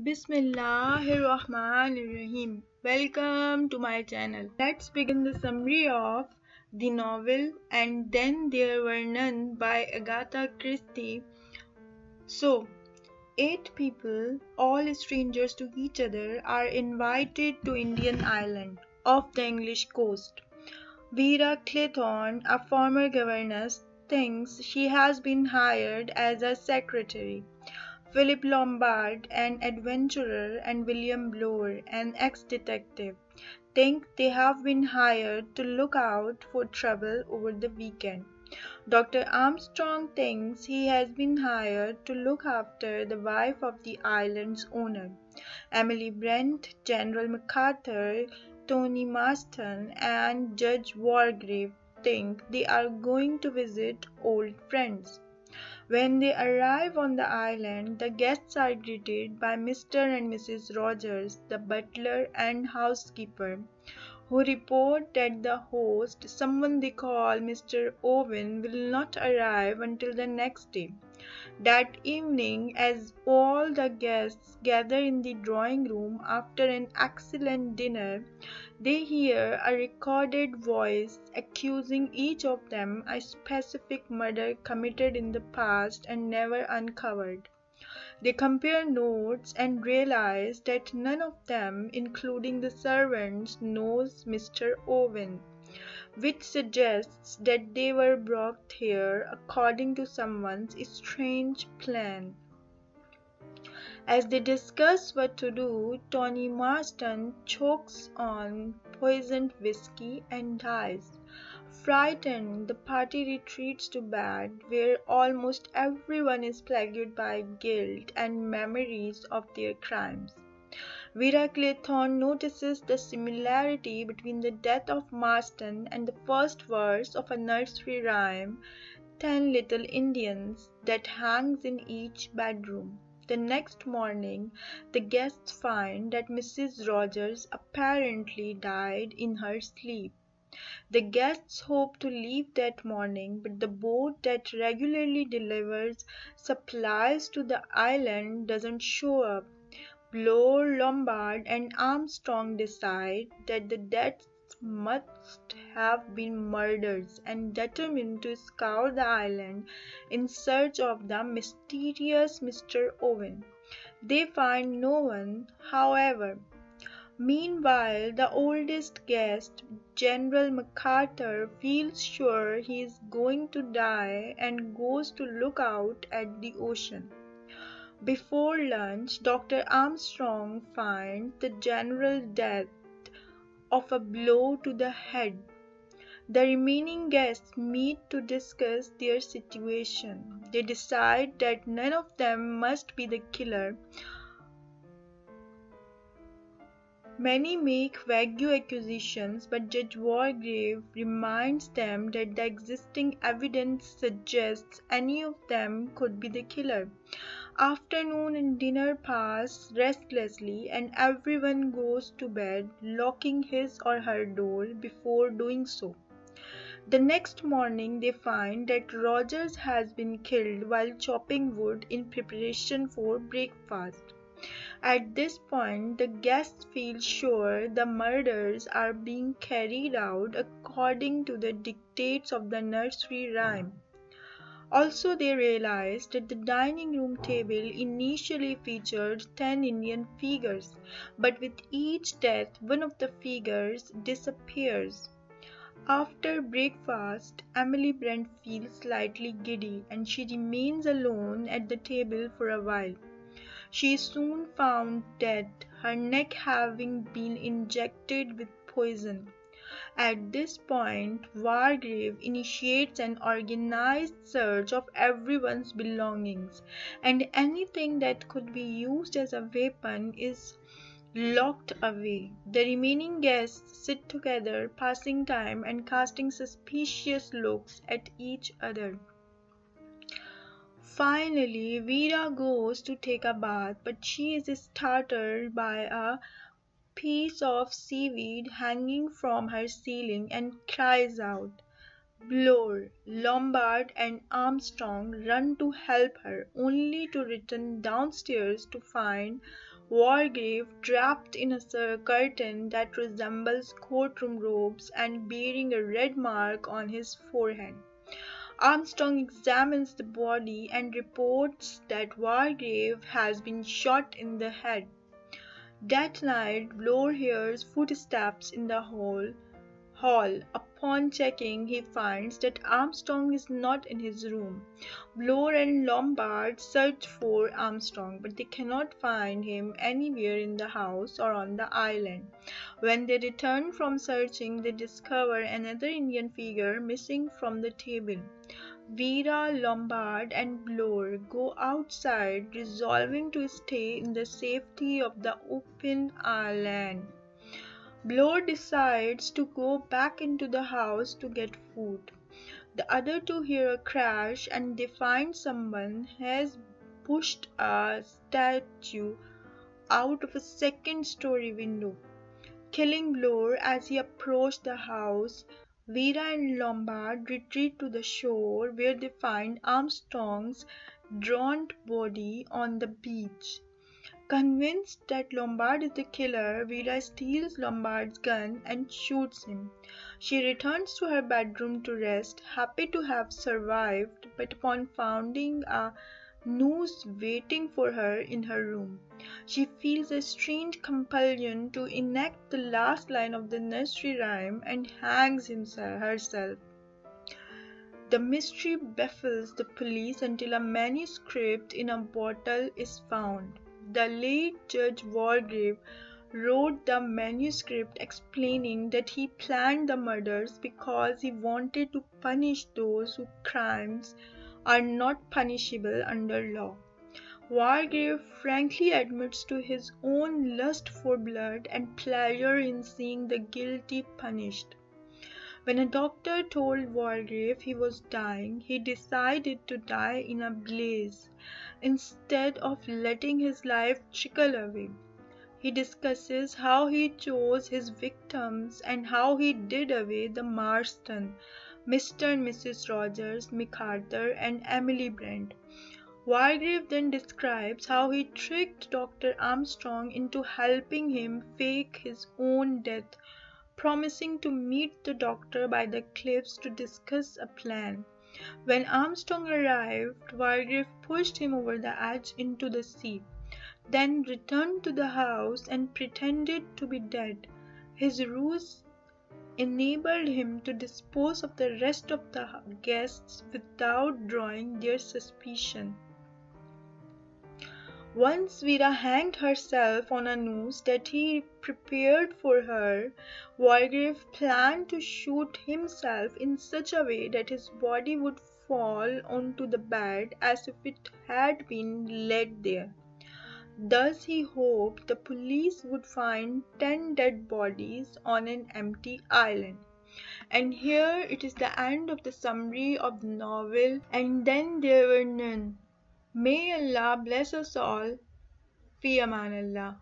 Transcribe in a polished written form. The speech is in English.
Bismillahirrahmanirrahim. Welcome to my channel. Let's begin the summary of the novel And Then There Were None by Agatha Christie. So, 8 people, all strangers to each other, are invited to Indian island off the English coast. Vera Clayton, a former governess, thinks she has been hired as a secretary. Philip Lombard, an adventurer, and William Bloor, an ex-detective, think they have been hired to look out for trouble over the weekend. Dr. Armstrong thinks he has been hired to look after the wife of the island's owner. Emily Brent, General MacArthur, Tony Marston, and Judge Wargrave think they are going to visit old friends. When they arrive on the island, the guests are greeted by Mr. and Mrs. Rogers, the butler and housekeeper, who report that the host, someone they call Mr. Owen, will not arrive until the next day. That evening, as all the guests gather in the drawing room after an excellent dinner, they hear a recorded voice accusing each of them of a specific murder committed in the past and never uncovered. They compare notes and realize that none of them, including the servants, knows Mr. Owen, which suggests that they were brought here according to someone's strange plan. As they discuss what to do, Tony Marston chokes on poisoned whiskey and dies. Frightened, the party retreats to bed, where almost everyone is plagued by guilt and memories of their crimes. Vera Clayton notices the similarity between the death of Marston and the first verse of a nursery rhyme, 10 Little Indians, that hangs in each bedroom. The next morning, the guests find that Mrs. Rogers apparently died in her sleep. The guests hope to leave that morning, but the boat that regularly delivers supplies to the island doesn't show up. Bloor, Lombard, and Armstrong decide that the deaths must have been murders and determine to scour the island in search of the mysterious Mr. Owen. They find no one, however. Meanwhile, the oldest guest, General MacArthur, feels sure he is going to die and goes to look out at the ocean. Before lunch, Dr. Armstrong finds the general dead of a blow to the head. The remaining guests meet to discuss their situation. They decide that none of them must be the killer. Many make vague accusations, but Judge Wargrave reminds them that the existing evidence suggests any of them could be the killer. Afternoon and dinner pass restlessly, and everyone goes to bed, locking his or her door before doing so. The next morning they find that Rogers has been killed while chopping wood in preparation for breakfast. At this point, the guests feel sure the murders are being carried out according to the dictates of the nursery rhyme. Also, they realize that the dining room table initially featured 10 Indian figures, but with each death, one of the figures disappears. After breakfast, Emily Brent feels slightly giddy and she remains alone at the table for a while. She is soon found dead, her neck having been injected with poison. At this point, Wargrave initiates an organized search of everyone's belongings, and anything that could be used as a weapon is locked away. The remaining guests sit together, passing time and casting suspicious looks at each other. Finally, Vera goes to take a bath, but she is startled by a piece of seaweed hanging from her ceiling and cries out. Bloor, Lombard, and Armstrong run to help her, only to return downstairs to find Wargrave draped in a curtain that resembles courtroom robes and bearing a red mark on his forehead. Armstrong examines the body and reports that Wargrave has been shot in the head. That night, Bloor hears footsteps in the hall. Upon checking, he finds that Armstrong is not in his room. Bloor and Lombard search for Armstrong, but they cannot find him anywhere in the house or on the island. When they return from searching, they discover another Indian figure missing from the table. Vera, Lombard, and Bloor go outside, resolving to stay in the safety of the open island. Bloor decides to go back into the house to get food. The other two hear a crash and they find someone has pushed a statue out of a second-story window, killing Bloor as he approached the house. Vera and Lombard retreat to the shore where they find Armstrong's drowned body on the beach. Convinced that Lombard is the killer, Vera steals Lombard's gun and shoots him. She returns to her bedroom to rest, happy to have survived, but upon finding a noose waiting for her in her room, she feels a strange compulsion to enact the last line of the nursery rhyme and hangs herself. The mystery baffles the police until a manuscript in a bottle is found. The late Judge Wargrave wrote the manuscript explaining that he planned the murders because he wanted to punish those whose crimes are not punishable under law. Wargrave frankly admits to his own lust for blood and pleasure in seeing the guilty punished. When a doctor told Wargrave he was dying, he decided to die in a blaze instead of letting his life trickle away. He discusses how he chose his victims and how he did away the Marston, Mr. and Mrs. Rogers, MacArthur, and Emily Brent. Wargrave then describes how he tricked Dr. Armstrong into helping him fake his own death, promising to meet the doctor by the cliffs to discuss a plan. When Armstrong arrived, Wargrave pushed him over the edge into the sea, then returned to the house and pretended to be dead. His ruse enabled him to dispose of the rest of the guests without drawing their suspicion. Once Vera hanged herself on a noose that he prepared for her, Wargrave planned to shoot himself in such a way that his body would fall onto the bed as if it had been laid there. Thus he hoped the police would find 10 dead bodies on an empty island. And here it is the end of the summary of the novel, And Then There Were None. May Allah bless us all. Fi Aman Allah.